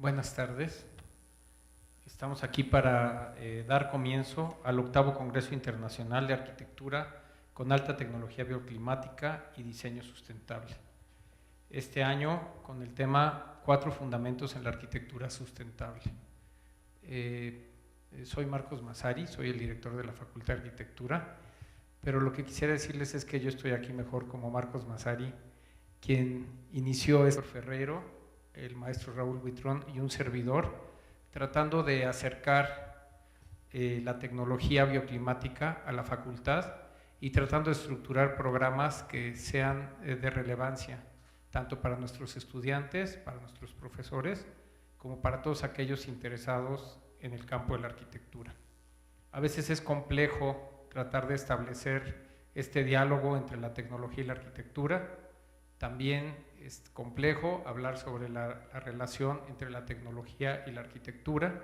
Buenas tardes. Estamos aquí para dar comienzo al octavo Congreso Internacional de Arquitectura con Alta Tecnología Bioclimática y Diseño Sustentable. Este año con el tema 4 fundamentos en la arquitectura sustentable. Soy Marcos Massari, soy el director de la Facultad de Arquitectura, pero lo que quisiera decirles es que yo estoy aquí mejor como Marcos Massari, quien inició este Ferreiro, el maestro Raúl Buitrón y un servidor, tratando de acercar la tecnología bioclimática a la facultad y tratando de estructurar programas que sean de relevancia, tanto para nuestros estudiantes, para nuestros profesores, como para todos aquellos interesados en el campo de la arquitectura. A veces es complejo tratar de establecer este diálogo entre la tecnología y la arquitectura. También es complejo hablar sobre la relación entre la tecnología y la arquitectura.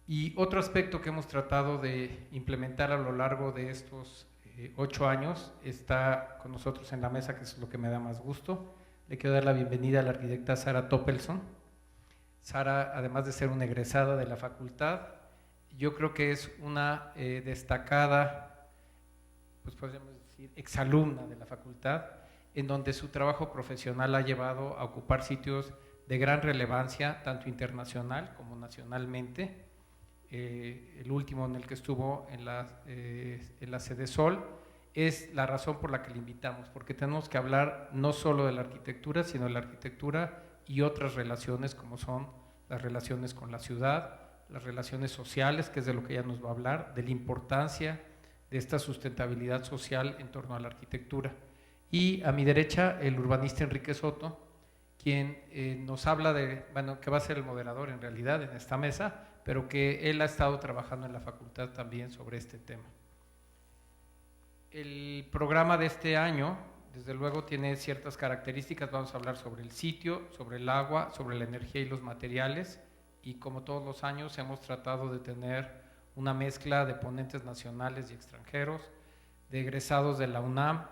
Y otro aspecto que hemos tratado de implementar a lo largo de estos 8 años está con nosotros en la mesa, que es lo que me da más gusto. Le quiero dar la bienvenida a la arquitecta Sara Toppelson. Sara, además de ser una egresada de la facultad, yo creo que es una destacada, pues podríamos decir, exalumna de la facultad, en donde su trabajo profesional ha llevado a ocupar sitios de gran relevancia, tanto internacional como nacionalmente. El último en el que estuvo en la Sede Sol es la razón por la que le invitamos, porque tenemos que hablar no solo de la arquitectura, sino de la arquitectura y otras relaciones, como son las relaciones con la ciudad, las relaciones sociales, que es de lo que ella nos va a hablar, de la importancia de esta sustentabilidad social en torno a la arquitectura. Y a mi derecha, el urbanista Enrique Soto, quien nos habla de, bueno, que va a ser el moderador en realidad en esta mesa, pero que él ha estado trabajando en la facultad también sobre este tema. El programa de este año, desde luego, tiene ciertas características. Vamos a hablar sobre el sitio, sobre el agua, sobre la energía y los materiales, y como todos los años hemos tratado de tener una mezcla de ponentes nacionales y extranjeros, de egresados de la UNAM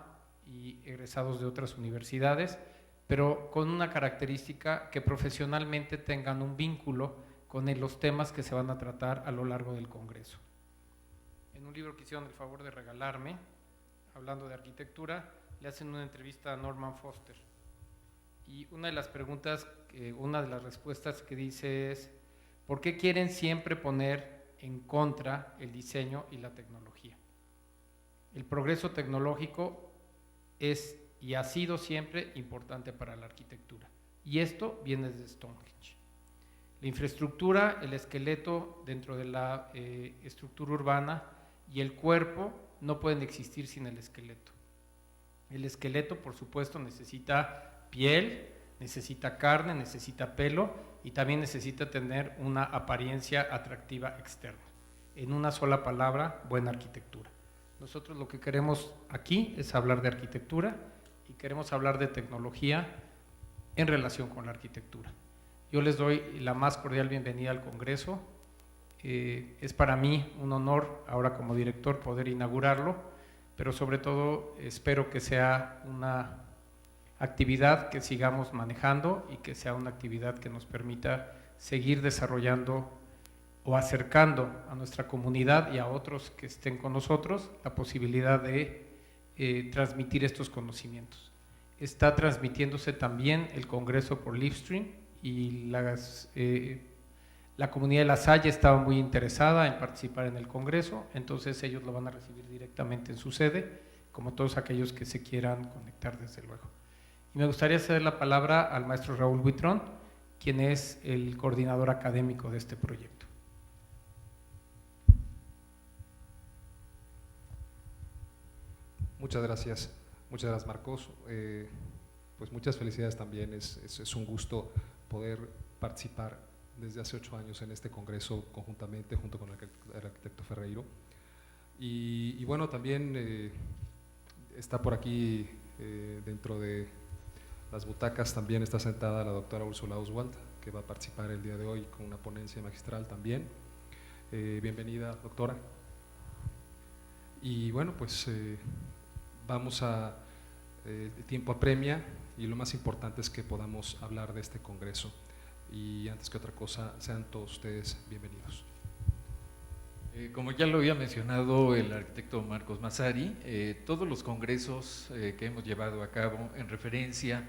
y egresados de otras universidades, pero con una característica: que profesionalmente tengan un vínculo con los temas que se van a tratar a lo largo del Congreso. En un libro que hicieron el favor de regalarme, hablando de arquitectura, le hacen una entrevista a Norman Foster, y una de las preguntas, una de las respuestas que dice es: ¿por qué quieren siempre poner en contra el diseño y la tecnología? El progreso tecnológico es y ha sido siempre importante para la arquitectura, y esto viene desde Stonehenge. La infraestructura, el esqueleto dentro de la estructura urbana y el cuerpo no pueden existir sin el esqueleto. El esqueleto, por supuesto, necesita piel, necesita carne, necesita pelo y también necesita tener una apariencia atractiva externa. En una sola palabra, buena arquitectura. Nosotros lo que queremos aquí es hablar de arquitectura y queremos hablar de tecnología en relación con la arquitectura. Yo les doy la más cordial bienvenida al Congreso. Es para mí un honor ahora como director poder inaugurarlo, pero sobre todo espero que sea una actividad que sigamos manejando y que sea una actividad que nos permita seguir desarrollando o acercando a nuestra comunidad y a otros que estén con nosotros la posibilidad de transmitir estos conocimientos. Está transmitiéndose también el Congreso por Livestream, y la comunidad de La Salle estaba muy interesada en participar en el Congreso, entonces ellos lo van a recibir directamente en su sede, como todos aquellos que se quieran conectar, desde luego. Y me gustaría ceder la palabra al maestro Raúl Buitrón, quien es el coordinador académico de este proyecto. Muchas gracias Marcos. Pues muchas felicidades también, es un gusto poder participar desde hace 8 años en este congreso conjuntamente junto con el arquitecto Ferreiro. Y bueno, también está por aquí dentro de las butacas, también está sentada la doctora Úrsula Oswald, que va a participar el día de hoy con una ponencia magistral también. Bienvenida, doctora. Y bueno, pues vamos a… el tiempo apremia y lo más importante es que podamos hablar de este congreso. y antes que otra cosa, sean todos ustedes bienvenidos. Como ya lo había mencionado el arquitecto Marcos Massari, todos los congresos que hemos llevado a cabo en referencia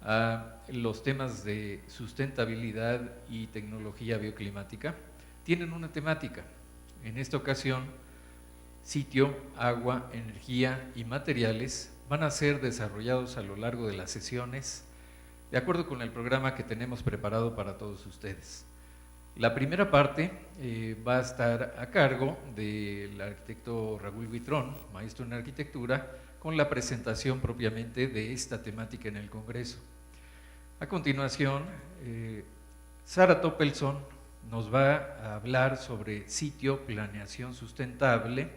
a los temas de sustentabilidad y tecnología bioclimática tienen una temática. En esta ocasión, sitio, agua, energía y materiales van a ser desarrollados a lo largo de las sesiones de acuerdo con el programa que tenemos preparado para todos ustedes. La primera parte va a estar a cargo del arquitecto Raúl Buitrón, maestro en arquitectura, con la presentación propiamente de esta temática en el Congreso. A continuación, Sara Toppelson nos va a hablar sobre sitio, planeación sustentable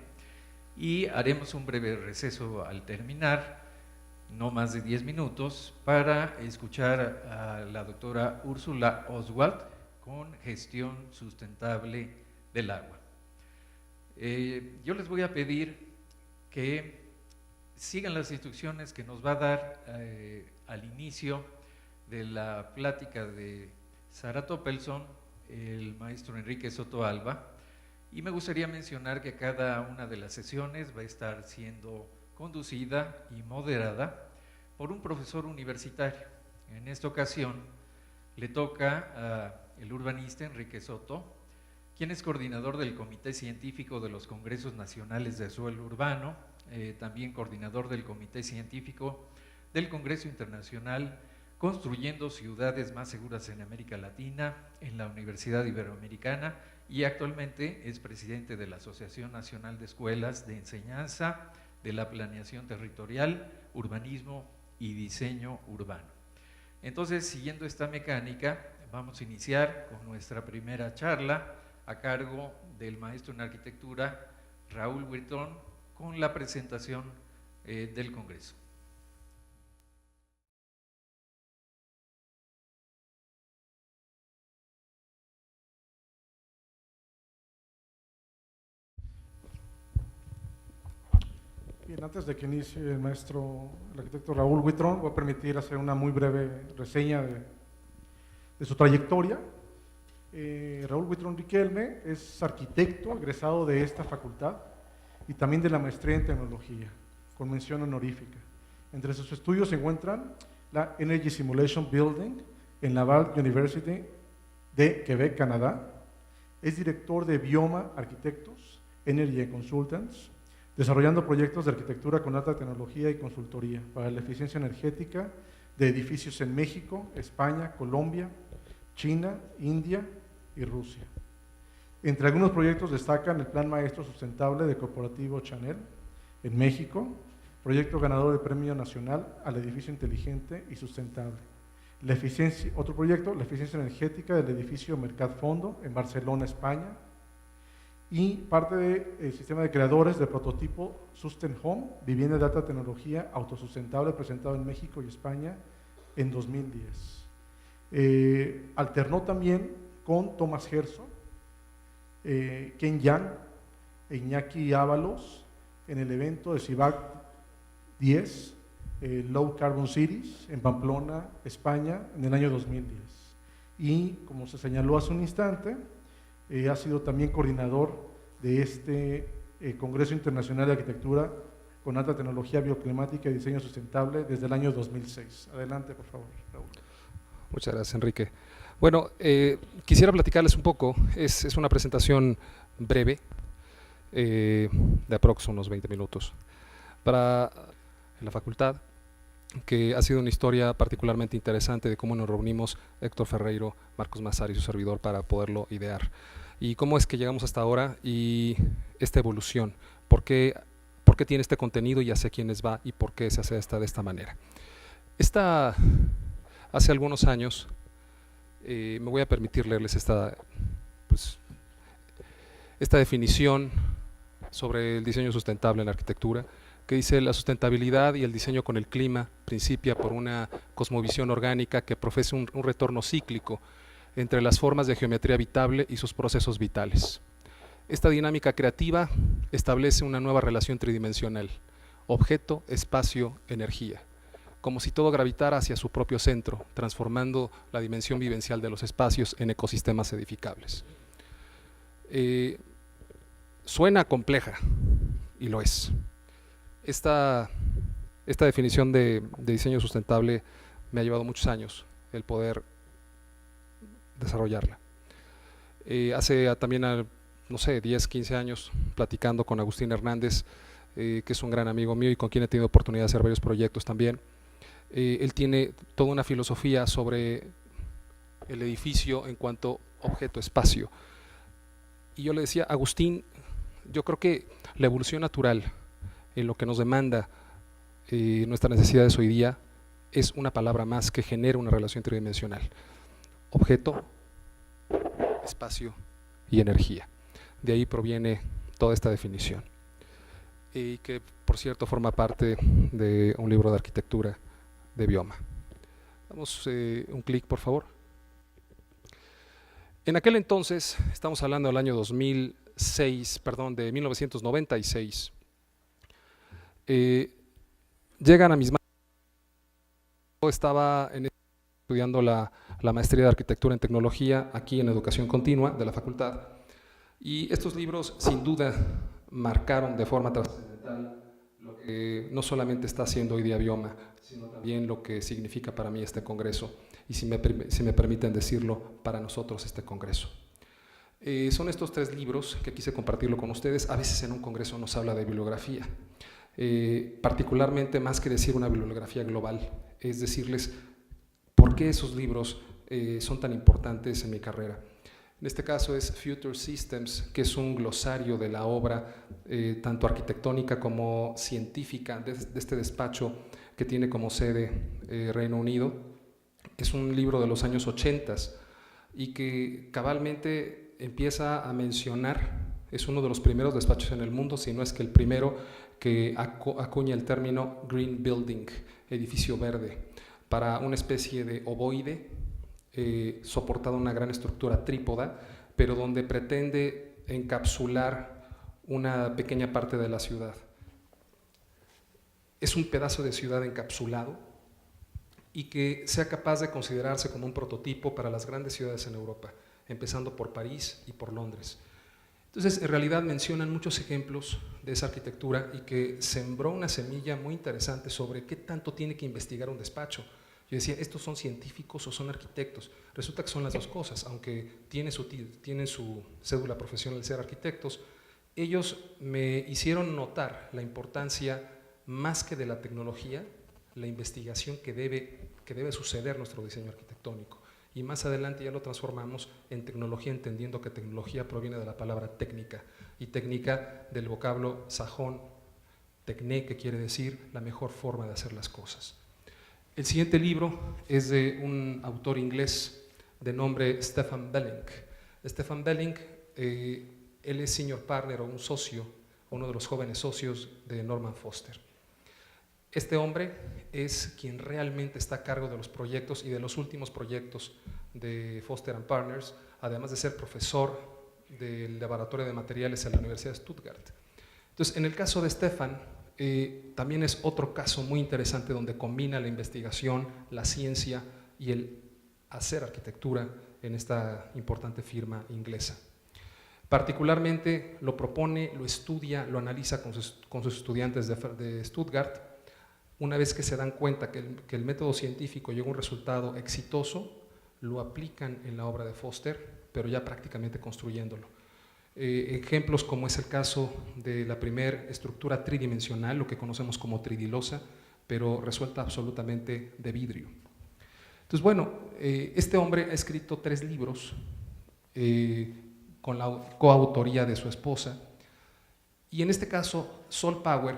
y haremos un breve receso al terminar, no más de 10 minutos, para escuchar a la doctora Úrsula Oswald con gestión sustentable del agua. Yo les voy a pedir que sigan las instrucciones que nos va a dar al inicio de la plática de Sara Toppelson, el maestro Enrique Soto Alba, y me gustaría mencionar que cada una de las sesiones va a estar siendo conducida y moderada por un profesor universitario. En esta ocasión le toca al urbanista Enrique Soto, quien es coordinador del Comité Científico de los Congresos Nacionales de Suelo Urbano, también coordinador del Comité Científico del Congreso Internacional Construyendo Ciudades Más Seguras en América Latina, en la Universidad Iberoamericana, y actualmente es presidente de la Asociación Nacional de Escuelas de Enseñanza de la Planeación Territorial, Urbanismo y Diseño Urbano. Entonces, siguiendo esta mecánica, vamos a iniciar con nuestra primera charla a cargo del maestro en arquitectura Raúl Buitrón con la presentación del Congreso. Bien, antes de que inicie el arquitecto Raúl Buitrón, voy a permitir hacer una muy breve reseña de su trayectoria. Raúl Buitrón Riquelme es arquitecto egresado de esta facultad y también de la maestría en tecnología, con mención honorífica. Entre sus estudios se encuentran la Energy Simulation Building en Laval University de Quebec, Canadá. Es director de Bioma Arquitectos, Energy Consultants, desarrollando proyectos de arquitectura con alta tecnología y consultoría para la eficiencia energética de edificios en México, España, Colombia, China, India y Rusia. Entre algunos proyectos destacan el Plan Maestro Sustentable de Corporativo Chanel en México, proyecto ganador del Premio Nacional al Edificio Inteligente y Sustentable. Otro proyecto, la eficiencia energética del edificio Mercat Fondo en Barcelona, España, y parte del sistema de creadores del prototipo Sustain Home, vivienda de alta tecnología autosustentable, presentado en México y España en 2010. Alternó también con Thomas Herzog, Ken Yang e Iñaki Ábalos en el evento de CIVAC 10, Low Carbon Cities, en Pamplona, España, en el año 2010. Y, como se señaló hace un instante, ha sido también coordinador de este Congreso Internacional de Arquitectura con alta tecnología bioclimática y diseño sustentable desde el año 2006. Adelante, por favor, Raúl. Muchas gracias, Enrique. Bueno, quisiera platicarles un poco, es una presentación breve, de aproximadamente unos 20 minutos, para la facultad, que ha sido una historia particularmente interesante de cómo nos reunimos Héctor Ferreiro, Marcos Massari y su servidor para poderlo idear. Y cómo es que llegamos hasta ahora y esta evolución, por qué tiene este contenido y hacia quiénes va y por qué se hace de esta manera. Hace algunos años, me voy a permitir leerles esta definición sobre el diseño sustentable en la arquitectura, que dice: la sustentabilidad y el diseño con el clima principia por una cosmovisión orgánica que profesa un retorno cíclico entre las formas de geometría habitable y sus procesos vitales. Esta dinámica creativa establece una nueva relación tridimensional: objeto, espacio, energía, como si todo gravitara hacia su propio centro, transformando la dimensión vivencial de los espacios en ecosistemas edificables. Suena compleja, y lo es. Esta definición de diseño sustentable me ha llevado muchos años el poder desarrollarla. Hace también, no sé, 10, 15 años, platicando con Agustín Hernández, que es un gran amigo mío y con quien he tenido oportunidad de hacer varios proyectos también. Él tiene toda una filosofía sobre el edificio en cuanto objeto-espacio. Y yo le decía, Agustín, yo creo que la evolución natural en lo que nos demanda nuestras necesidades hoy día es una palabra más que genera una relación tridimensional. Objeto, espacio y energía. De ahí proviene toda esta definición. Y que, por cierto, forma parte de un libro de arquitectura de Bioma. Damos un clic, por favor. En aquel entonces, estamos hablando del año 2006, perdón, de 1996, llegan a mis manos. Yo estaba estudiando la maestría de arquitectura en tecnología aquí en educación continua de la facultad, y estos libros sin duda marcaron de forma trascendental lo que no solamente está haciendo hoy día Bioma, sino también lo que significa para mí este congreso, y si me permiten decirlo, para nosotros este congreso. Son estos 3 libros que quise compartirlo con ustedes. A veces en un congreso nos habla de bibliografía, particularmente, más que decir una bibliografía global, es decirles por qué esos libros son tan importantes en mi carrera. En este caso es Future Systems, que es un glosario de la obra tanto arquitectónica como científica de este despacho que tiene como sede Reino Unido. Es un libro de los años 80 y que cabalmente empieza a mencionar, es uno de los primeros despachos en el mundo, si no es que el primero, que acuña el término Green Building, edificio verde, para una especie de ovoide soportado en una gran estructura trípoda, pero donde pretende encapsular una pequeña parte de la ciudad. Es un pedazo de ciudad encapsulado y que sea capaz de considerarse como un prototipo para las grandes ciudades en Europa, empezando por París y por Londres. Entonces, en realidad mencionan muchos ejemplos de esa arquitectura y que sembró una semilla muy interesante sobre qué tanto tiene que investigar un despacho. Yo decía, ¿estos son científicos o son arquitectos? Resulta que son las dos cosas, aunque tienen su cédula profesional de ser arquitectos. Ellos me hicieron notar la importancia, más que de la tecnología, la investigación que debe suceder en nuestro diseño arquitectónico. Y más adelante ya lo transformamos en tecnología, entendiendo que tecnología proviene de la palabra técnica, y técnica del vocablo sajón, techné, que quiere decir la mejor forma de hacer las cosas. El siguiente libro es de un autor inglés de nombre Stefan Belling. Stefan Belling, él es senior partner o un socio, uno de los jóvenes socios de Norman Foster. Este hombre es quien realmente está a cargo de los proyectos y de los últimos proyectos de Foster & Partners, además de ser profesor del laboratorio de materiales en la Universidad de Stuttgart. Entonces, en el caso de Stefan, también es otro caso muy interesante donde combina la investigación, la ciencia y el hacer arquitectura en esta importante firma inglesa. Particularmente lo propone, lo estudia, lo analiza con sus estudiantes de Stuttgart. Una vez que se dan cuenta que el método científico llegó a un resultado exitoso, lo aplican en la obra de Foster, pero ya prácticamente construyéndolo. Ejemplos como es el caso de la primera estructura tridimensional, lo que conocemos como tridilosa, pero resuelta absolutamente de vidrio. Entonces, bueno, este hombre ha escrito 3 libros con la coautoría de su esposa, y en este caso, Soul Power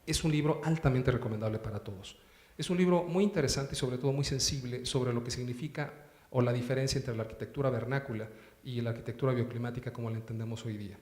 es un libro altamente recomendable para todos. Es un libro muy interesante y sobre todo muy sensible sobre lo que significa o la diferencia entre la arquitectura vernácula y la arquitectura bioclimática como la entendemos hoy día.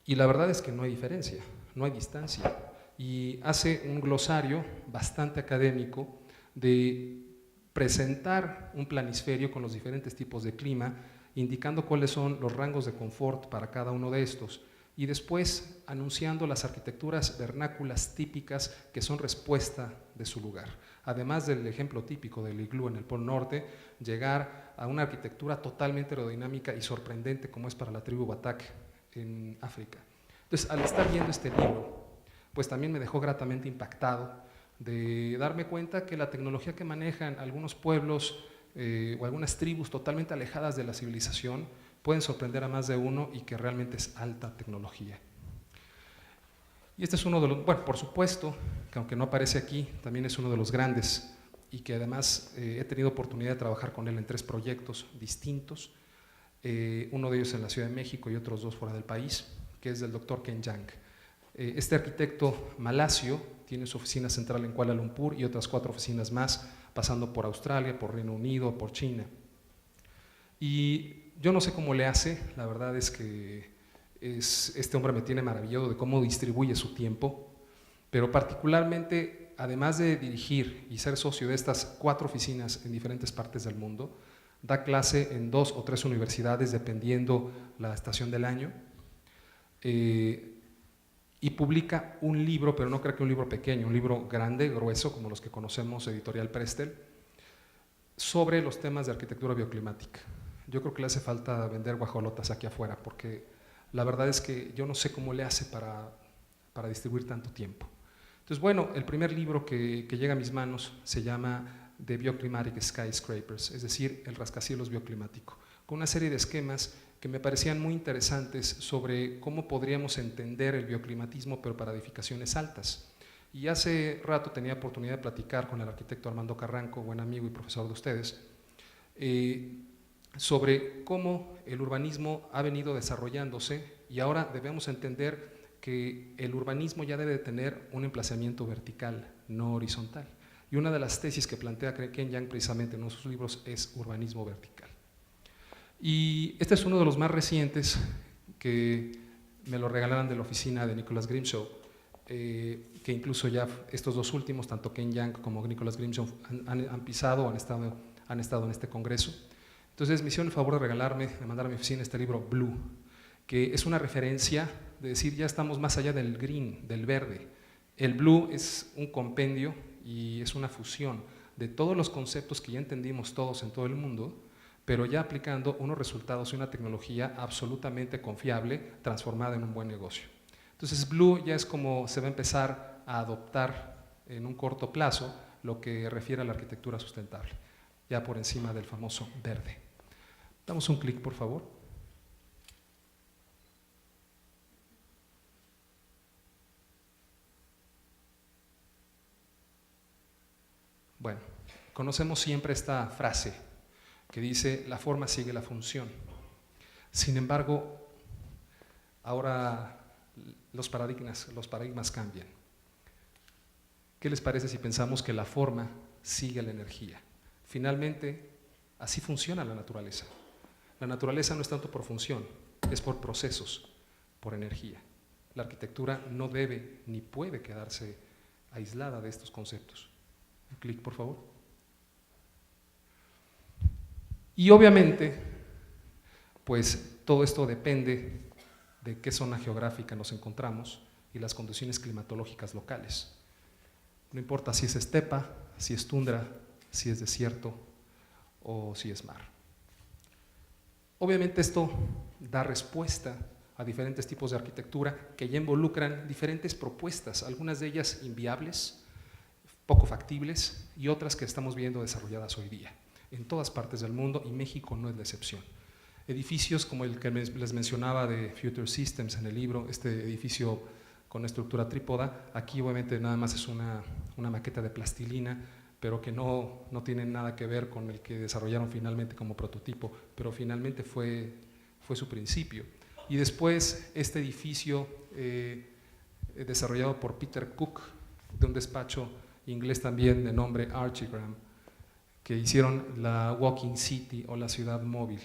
Y la verdad es que no hay diferencia, no hay distancia. Y hace un glosario bastante académico de presentar un planisferio con los diferentes tipos de clima, indicando cuáles son los rangos de confort para cada uno de estos, y después anunciando las arquitecturas vernáculas típicas que son respuesta de su lugar. además del ejemplo típico del iglú en el Polo Norte, llegar a una arquitectura totalmente aerodinámica y sorprendente como es para la tribu Batak en África. Entonces, al estar viendo este libro, pues también me dejó gratamente impactado de darme cuenta que la tecnología que manejan algunos pueblos o algunas tribus totalmente alejadas de la civilización pueden sorprender a más de uno y que realmente es alta tecnología. Y este es uno de los, bueno, por supuesto, que aunque no aparece aquí, también es uno de los grandes y que además he tenido oportunidad de trabajar con él en 3 proyectos distintos, uno de ellos en la Ciudad de México y otros 2 fuera del país, que es del Dr. Ken Yang. Este arquitecto malasio tiene su oficina central en Kuala Lumpur y otras 4 oficinas más, pasando por Australia, por Reino Unido, por China. Y yo no sé cómo le hace, la verdad es que este hombre me tiene maravillado de cómo distribuye su tiempo, pero particularmente, además de dirigir y ser socio de estas 4 oficinas en diferentes partes del mundo, da clase en 2 o 3 universidades dependiendo la estación del año, y publica un libro, pero no creo que un libro pequeño, un libro grande, grueso, como los que conocemos, Editorial Prestel, sobre los temas de arquitectura bioclimática. Yo creo que le hace falta vender guajolotas aquí afuera, porque la verdad es que yo no sé cómo le hace para distribuir tanto tiempo. Entonces, bueno, el primer libro que llega a mis manos se llama The Bioclimatic Skyscrapers, es decir, el rascacielos bioclimático, con una serie de esquemas que me parecían muy interesantes sobre cómo podríamos entender el bioclimatismo, pero para edificaciones altas. Y hace rato tenía oportunidad de platicar con el arquitecto Armando Carranco, buen amigo y profesor de ustedes, sobre cómo el urbanismo ha venido desarrollándose y ahora debemos entender que el urbanismo ya debe tener un emplazamiento vertical, no horizontal. Y una de las tesis que plantea Ken Yang precisamente en uno de sus libros es urbanismo vertical. Y este es uno de los más recientes que me lo regalaron de la oficina de Nicholas Grimshaw, que incluso ya estos 2 últimos, tanto Ken Yang como Nicholas Grimshaw, han pisado, han estado en este congreso. Entonces me hicieron el favor de mandar a mi oficina este libro Blue, que es una referencia de decir ya estamos más allá del green, del verde. El Blue es un compendio y es una fusión de todos los conceptos que ya entendimos todos en todo el mundo, pero ya aplicando unos resultados y una tecnología absolutamente confiable, transformada en un buen negocio. Entonces Blue ya es como se va a empezar a adoptar en un corto plazo lo que refiere a la arquitectura sustentable, ya por encima del famoso verde. Damos un clic, por favor. Bueno, conocemos siempre esta frase que dice, la forma sigue la función. Sin embargo, ahora los paradigmas cambian. ¿Qué les parece si pensamos que la forma sigue la energía? Finalmente, así funciona la naturaleza. La naturaleza no es tanto por función, es por procesos, por energía. La arquitectura no debe ni puede quedarse aislada de estos conceptos. Un clic, por favor. Y obviamente, pues todo esto depende de qué zona geográfica nos encontramos y las condiciones climatológicas locales. No importa si es estepa, si es tundra, si es desierto o si es mar. Obviamente esto da respuesta a diferentes tipos de arquitectura que ya involucran diferentes propuestas, algunas de ellas inviables, poco factibles y otras que estamos viendo desarrolladas hoy día en todas partes del mundo, y México no es la excepción. Edificios como el que les mencionaba de Future Systems en el libro, este edificio con estructura trípoda, aquí obviamente nada más es una maqueta de plastilina, pero que no tiene nada que ver con el que desarrollaron finalmente como prototipo, pero finalmente fue su principio. Y después este edificio desarrollado por Peter Cook, de un despacho inglés también de nombre Archigram, que hicieron la Walking City o la ciudad móvil.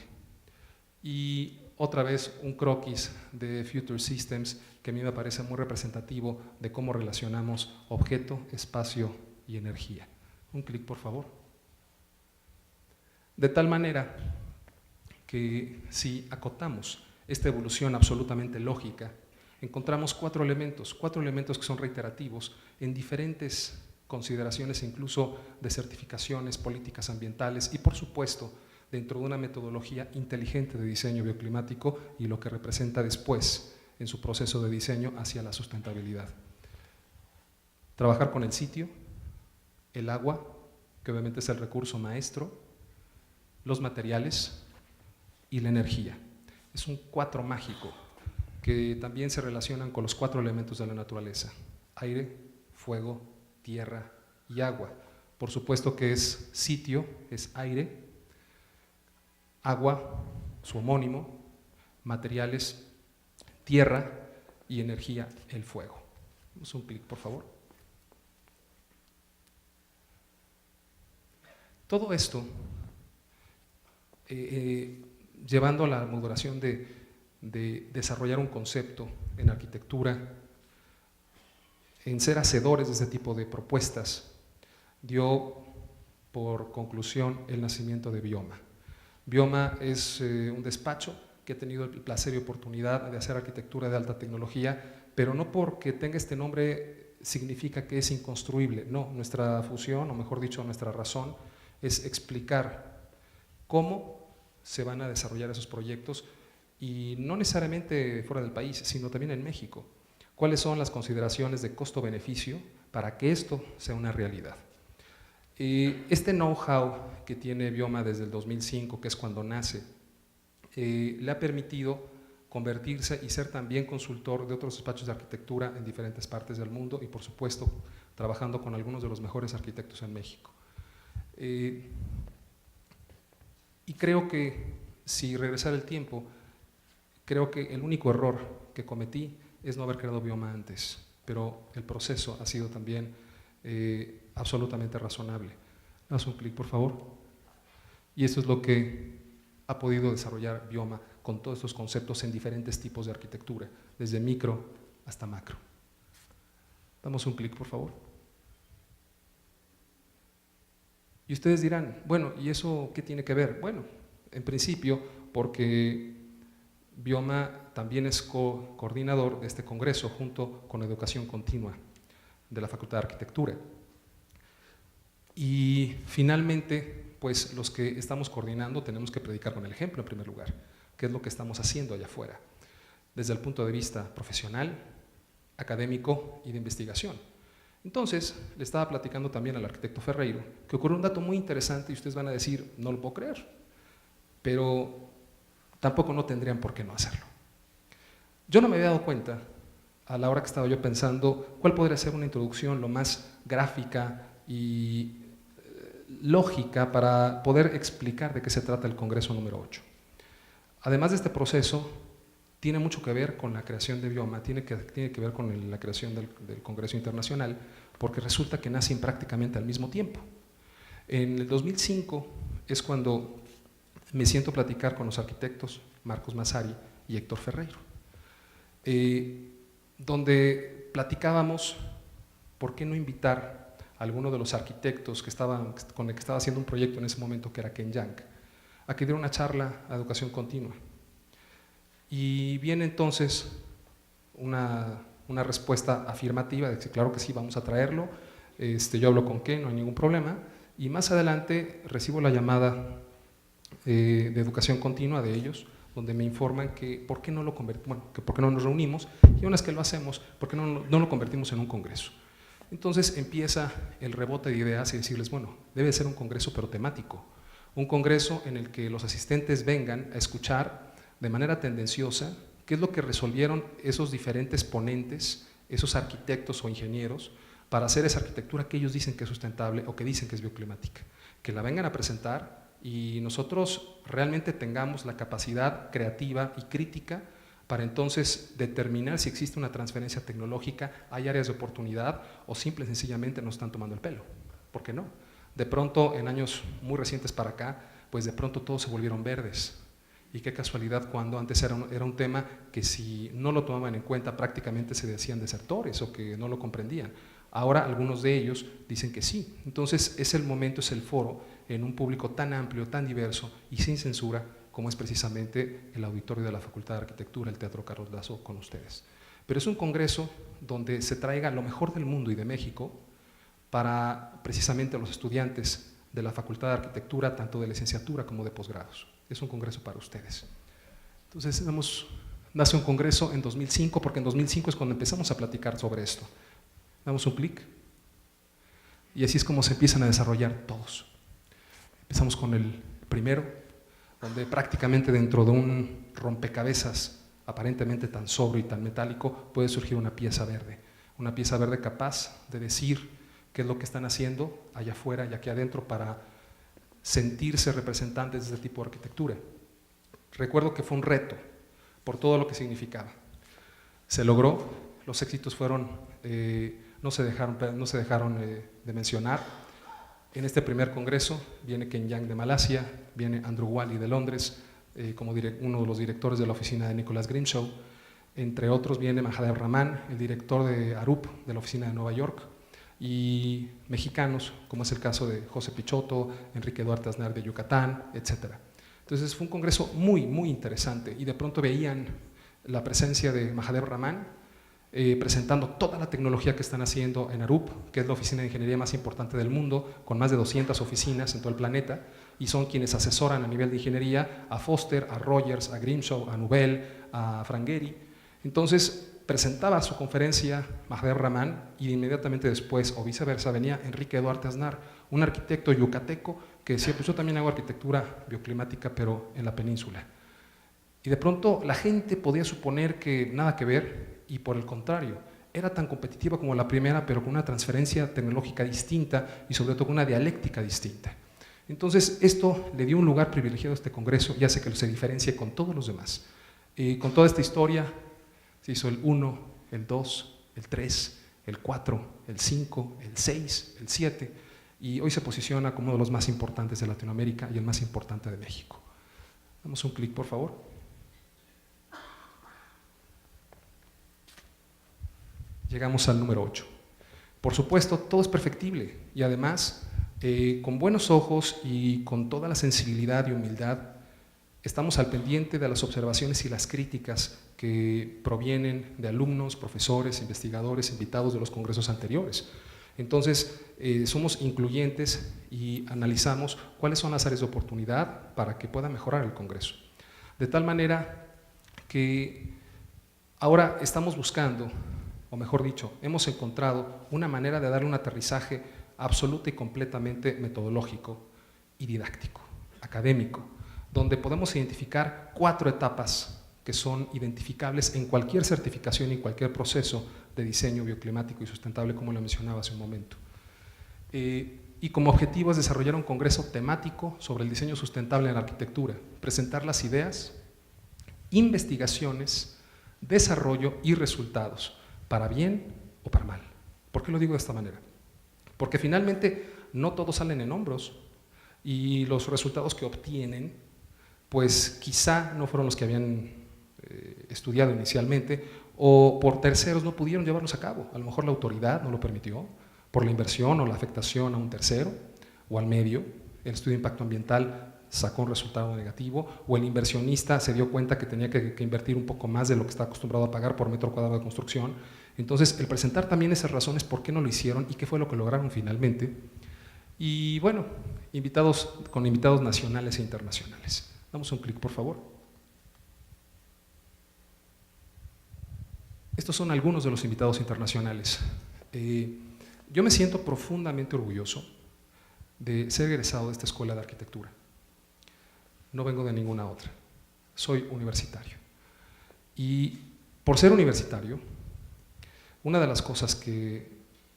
Y otra vez un croquis de Future Systems que a mí me parece muy representativo de cómo relacionamos objeto, espacio y energía. Un clic, por favor. De tal manera que si acotamos esta evolución absolutamente lógica, encontramos 4 elementos que son reiterativos en diferentes consideraciones incluso de certificaciones, políticas ambientales y, por supuesto, dentro de una metodología inteligente de diseño bioclimático y lo que representa después en su proceso de diseño hacia la sustentabilidad. Trabajar con el sitio, el agua, que obviamente es el recurso maestro, los materiales y la energía. Es un 4 mágico que también se relacionan con los 4 elementos de la naturaleza: aire, fuego, tierra y agua. Por supuesto que es sitio, es aire, agua, su homónimo, materiales, tierra y energía, el fuego. Damos un clic, por favor. Todo esto, llevando a la modulación de desarrollar un concepto en arquitectura, en ser hacedores de este tipo de propuestas, dio por conclusión el nacimiento de Bioma. Bioma es un despacho que ha tenido el placer y oportunidad de hacer arquitectura de alta tecnología, pero no porque tenga este nombre significa que es inconstruible. No, nuestra fusión, o mejor dicho, nuestra razón, es explicar cómo se van a desarrollar esos proyectos, y no necesariamente fuera del país, sino también en México. ¿Cuáles son las consideraciones de costo-beneficio para que esto sea una realidad? Este know-how que tiene Bioma desde el 2005, que es cuando nace, le ha permitido convertirse y ser también consultor de otros despachos de arquitectura en diferentes partes del mundo y, por supuesto, trabajando con algunos de los mejores arquitectos en México. Y creo que, si regresara el tiempo, creo que el único error que cometí es no haber creado Bioma antes, pero el proceso ha sido también absolutamente razonable. Haz un clic, por favor. Y esto es lo que ha podido desarrollar Bioma con todos estos conceptos en diferentes tipos de arquitectura, desde micro hasta macro. Damos un clic, por favor. Y ustedes dirán, bueno, ¿y eso qué tiene que ver? Bueno, en principio, porque Bioma también es coordinador de este congreso junto con Educación Continua de la Facultad de Arquitectura. Y finalmente, pues los que estamos coordinando tenemos que predicar con el ejemplo en primer lugar, que es lo que estamos haciendo allá afuera, desde el punto de vista profesional, académico y de investigación. Entonces, le estaba platicando también al arquitecto Ferreiro que ocurrió un dato muy interesante y ustedes van a decir, no lo puedo creer, pero tampoco no tendrían por qué no hacerlo. Yo no me había dado cuenta, a la hora que estaba yo pensando, cuál podría ser una introducción lo más gráfica y lógica para poder explicar de qué se trata el Congreso número 8. Además de este proceso, tiene mucho que ver con la creación de Bioma, tiene que ver con la creación del Congreso Internacional, porque resulta que nacen prácticamente al mismo tiempo. En el 2005 es cuando me siento a platicar con los arquitectos Marcos Massari y Héctor Ferreiro, donde platicábamos por qué no invitar a alguno de los arquitectos con el que estaba haciendo un proyecto en ese momento, que era Ken Yang, a que diera una charla a educación continua. Y viene entonces una respuesta afirmativa de que claro que sí, vamos a traerlo, yo hablo con Ken, no hay ningún problema, y más adelante recibo la llamada de educación continua de ellos, donde me informan que por qué no nos reunimos, y una vez que lo hacemos, por qué no lo convertimos en un congreso. Entonces empieza el rebote de ideas y decirles, bueno, debe ser un congreso pero temático, un congreso en el que los asistentes vengan a escuchar de manera tendenciosa qué es lo que resolvieron esos diferentes ponentes, esos arquitectos o ingenieros, para hacer esa arquitectura que ellos dicen que es sustentable o que dicen que es bioclimática, que la vengan a presentar y nosotros realmente tengamos la capacidad creativa y crítica para entonces determinar si existe una transferencia tecnológica, hay áreas de oportunidad o simple y sencillamente nos están tomando el pelo. ¿Por qué no? De pronto, en años muy recientes para acá, pues de pronto todos se volvieron verdes. Y qué casualidad cuando antes era un tema que si no lo tomaban en cuenta prácticamente se decían desertores o que no lo comprendían. Ahora algunos de ellos dicen que sí. Entonces es el momento, es el foro en un público tan amplio, tan diverso y sin censura como es precisamente el auditorio de la Facultad de Arquitectura, el Teatro Carlos Lazo, con ustedes. Pero es un congreso donde se traiga lo mejor del mundo y de México para precisamente los estudiantes de la Facultad de Arquitectura, tanto de licenciatura como de posgrados. Es un congreso para ustedes. Entonces, nace un congreso en 2005, porque en 2005 es cuando empezamos a platicar sobre esto. Damos un clic y así es como se empiezan a desarrollar todos. Empezamos con el primero, donde prácticamente dentro de un rompecabezas aparentemente tan sobrio y tan metálico puede surgir una pieza verde capaz de decir qué es lo que están haciendo allá afuera y aquí adentro para sentirse representantes de este tipo de arquitectura. Recuerdo que fue un reto por todo lo que significaba. Se logró, los éxitos fueron, no se dejaron de mencionar. En este primer congreso viene Ken Yang de Malasia, viene Andrew Wally de Londres, como uno de los directores de la oficina de Nicholas Grimshaw. Entre otros viene Mahadev Raman, el director de Arup, de la oficina de Nueva York, y mexicanos, como es el caso de José Pichotto, Enrique Duarte Aznar de Yucatán, etc. Entonces fue un congreso muy, muy interesante, y de pronto veían la presencia de Mahadev Raman, presentando toda la tecnología que están haciendo en Arup, que es la oficina de ingeniería más importante del mundo, con más de 200 oficinas en todo el planeta, y son quienes asesoran a nivel de ingeniería a Foster, a Rogers, a Grimshaw, a Nubel, a Frangheri. Entonces presentaba su conferencia Mahadev Raman y inmediatamente después, o viceversa, venía Enrique Duarte Aznar, un arquitecto yucateco que decía, pues yo también hago arquitectura bioclimática, pero en la península. Y de pronto la gente podía suponer que nada que ver, y por el contrario, era tan competitiva como la primera, pero con una transferencia tecnológica distinta y sobre todo con una dialéctica distinta. Entonces, esto le dio un lugar privilegiado a este congreso y hace que se diferencie con todos los demás. Con toda esta historia, se hizo el 1, el 2, el 3, el 4, el 5, el 6, el 7, y hoy se posiciona como uno de los más importantes de Latinoamérica y el más importante de México. Damos un clic, por favor. Llegamos al número 8. Por supuesto, todo es perfectible y además, con buenos ojos y con toda la sensibilidad y humildad, estamos al pendiente de las observaciones y las críticas que provienen de alumnos, profesores, investigadores, invitados de los congresos anteriores. Entonces, somos incluyentes y analizamos cuáles son las áreas de oportunidad para que pueda mejorar el congreso. De tal manera que ahora estamos buscando, o mejor dicho, hemos encontrado una manera de darle un aterrizaje absoluto y completamente metodológico y didáctico, académico, donde podemos identificar 4 etapas que son identificables en cualquier certificación y cualquier proceso de diseño bioclimático y sustentable, como lo mencionaba hace un momento. Y como objetivo es desarrollar un congreso temático sobre el diseño sustentable en la arquitectura, presentar las ideas, investigaciones, desarrollo y resultados, para bien o para mal. ¿Por qué lo digo de esta manera? Porque finalmente no todos salen en hombros y los resultados que obtienen, pues quizá no fueron los que habían estudiado inicialmente, o por terceros no pudieron llevarlos a cabo. A lo mejor la autoridad no lo permitió, por la inversión o la afectación a un tercero o al medio. El estudio de impacto ambiental sacó un resultado negativo, o el inversionista se dio cuenta que tenía que invertir un poco más de lo que está acostumbrado a pagar por metro cuadrado de construcción. Entonces, el presentar también esas razones por qué no lo hicieron y qué fue lo que lograron finalmente. Y bueno, con invitados nacionales e internacionales. Damos un clic, por favor. Estos son algunos de los invitados internacionales. Yo me siento profundamente orgulloso de ser egresado de esta escuela de arquitectura. No vengo de ninguna otra, soy universitario. Y por ser universitario, una de las cosas que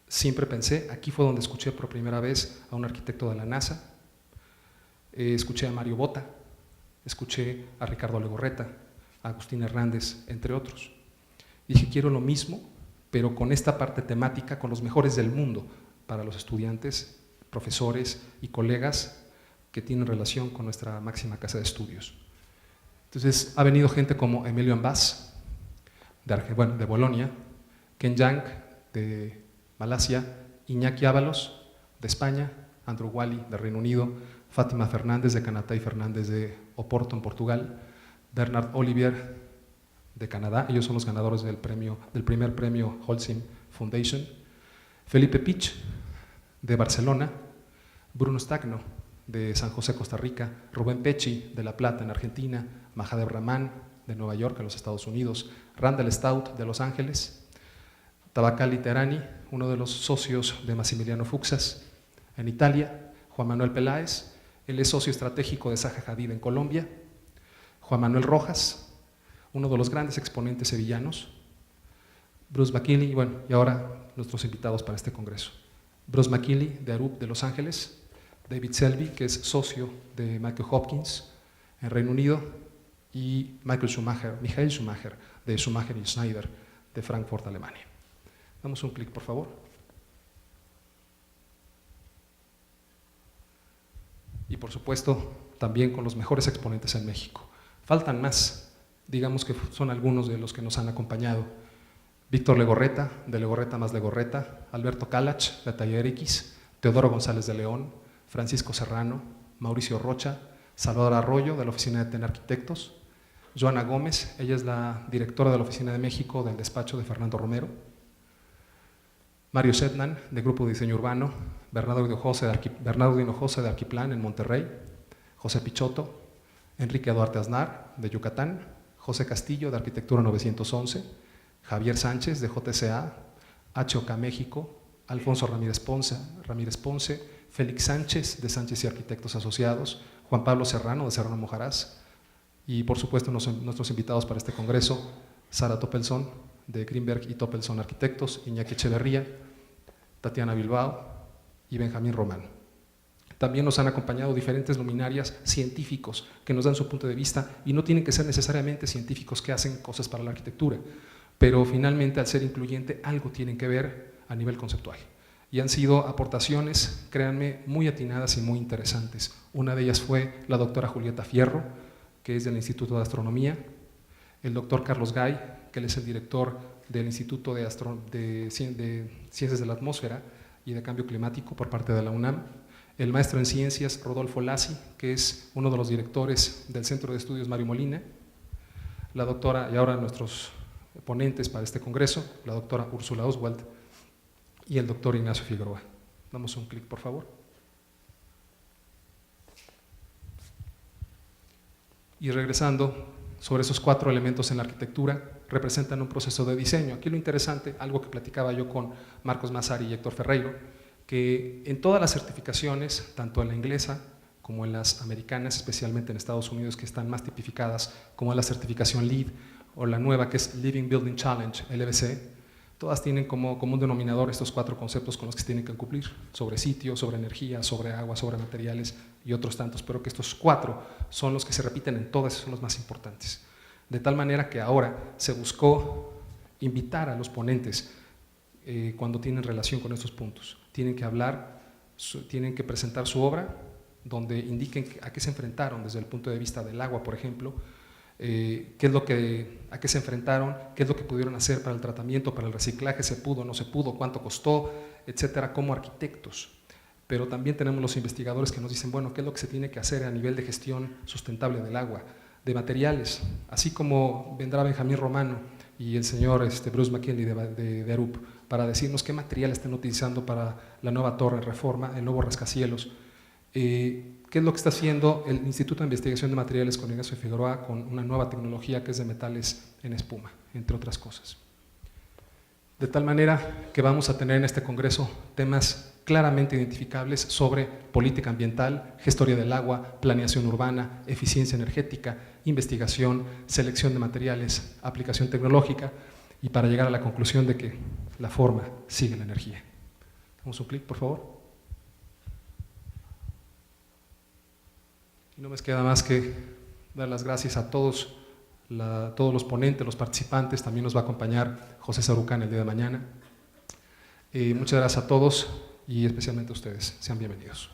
siempre pensé, aquí fue donde escuché por primera vez a un arquitecto de la NASA, escuché a Mario Botta, escuché a Ricardo Legorreta, a Agustín Hernández, entre otros. Dije, quiero lo mismo, pero con esta parte temática, con los mejores del mundo, para los estudiantes, profesores y colegas que tienen relación con nuestra máxima casa de estudios. Entonces, ha venido gente como Emilio Ambas, de Bolonia, Ken Yang, de Malasia, Iñaki Ábalos, de España, Andrew Wally, de Reino Unido, Fátima Fernández, de Canatá y Fernández, de Oporto, en Portugal, Bernard Olivier, de Canadá, ellos son los ganadores del primer premio Holcim Foundation, Felipe Pich, de Barcelona, Bruno Stagno, de San José, Costa Rica, Rubén Pecci, de La Plata, en Argentina, Mahadev Raman, de Nueva York, en los Estados Unidos, Randall Stout, de Los Ángeles, Tabacali Terani, uno de los socios de Massimiliano Fuksas, en Italia, Juan Manuel Peláez, él es socio estratégico de Zaha Hadid en Colombia, Juan Manuel Rojas, uno de los grandes exponentes sevillanos, Bruce McKinley, y bueno, y ahora nuestros invitados para este congreso. Bruce McKinley, de Arup, de Los Ángeles, David Selby, que es socio de Michael Hopkins en Reino Unido, y Michael Schumacher, de Schumacher y Schneider, de Frankfurt, Alemania. Damos un clic, por favor. Y por supuesto, también con los mejores exponentes en México. Faltan más, digamos que son algunos de los que nos han acompañado. Víctor Legorreta, de Legorreta más Legorreta, Alberto Kalach, de Taller X, Teodoro González de León, Francisco Serrano, Mauricio Rocha, Salvador Arroyo, de la Oficina de TEN Arquitectos, Joana Gómez, ella es la directora de la Oficina de México del despacho de Fernando Romero, Mario Setnan, de Grupo de Diseño Urbano, Bernardo Hinojosa de Arquiplan en Monterrey, José Pichotto, Enrique Duarte Aznar, de Yucatán, José Castillo, de Arquitectura 911, Javier Sánchez, de JCA, HOK México, Alfonso Ramírez Ponce, Félix Sánchez, de Sánchez y Arquitectos Asociados, Juan Pablo Serrano, de Serrano Mojarás, y por supuesto nuestros invitados para este congreso, Sara Toppelson, de Greenberg y Toppelson Arquitectos, Iñaki Echeverría, Tatiana Bilbao y Benjamín Román. También nos han acompañado diferentes luminarias científicos que nos dan su punto de vista y no tienen que ser necesariamente científicos que hacen cosas para la arquitectura, pero finalmente al ser incluyente algo tienen que ver a nivel conceptual. Y han sido aportaciones, créanme, muy atinadas y muy interesantes. Una de ellas fue la doctora Julieta Fierro, que es del Instituto de Astronomía, el doctor Carlos Gay, que él es el director del Instituto de Ciencias de la Atmósfera y de Cambio Climático por parte de la UNAM, el maestro en ciencias Rodolfo Lassi, que es uno de los directores del Centro de Estudios Mario Molina, la doctora, y ahora nuestros ponentes para este congreso, la doctora Úrsula Oswald y el doctor Ignacio Figueroa. Damos un clic, por favor. Y regresando sobre esos 4 elementos en la arquitectura, representan un proceso de diseño. Aquí lo interesante, algo que platicaba yo con Marcos Massari y Héctor Ferreiro, que en todas las certificaciones, tanto en la inglesa como en las americanas, especialmente en Estados Unidos, que están más tipificadas, como en la certificación LEED o la nueva que es Living Building Challenge, LBC, todas tienen como un denominador estos 4 conceptos con los que se tienen que cumplir, sobre sitio, sobre energía, sobre agua, sobre materiales y otros tantos, pero que estos 4 son los que se repiten en todas y son los más importantes. De tal manera que ahora se buscó invitar a los ponentes cuando tienen relación con estos puntos. Tienen que hablar, tienen que presentar su obra, donde indiquen a qué se enfrentaron desde el punto de vista del agua, por ejemplo, a qué se enfrentaron, qué es lo que pudieron hacer para el tratamiento, para el reciclaje, se pudo, no se pudo, cuánto costó, etcétera, como arquitectos. Pero también tenemos los investigadores que nos dicen, bueno, qué es lo que se tiene que hacer a nivel de gestión sustentable del agua, de materiales, así como vendrá Benjamín Romano y el señor Bruce McKinley de Arup para decirnos qué material están utilizando para la nueva torre Reforma, el nuevo rascacielos, qué es lo que está haciendo el Instituto de Investigación de Materiales con Ignacio Figueroa con una nueva tecnología que es de metales en espuma, entre otras cosas. De tal manera que vamos a tener en este congreso temas claramente identificables sobre política ambiental, gestoría del agua, planeación urbana, eficiencia energética, investigación, selección de materiales, aplicación tecnológica, y para llegar a la conclusión de que la forma sigue la energía. Damos un clic, por favor. Y no me queda más que dar las gracias a todos los ponentes, los participantes. También nos va a acompañar José Sarucán el día de mañana. Muchas gracias a todos y especialmente a ustedes. Sean bienvenidos.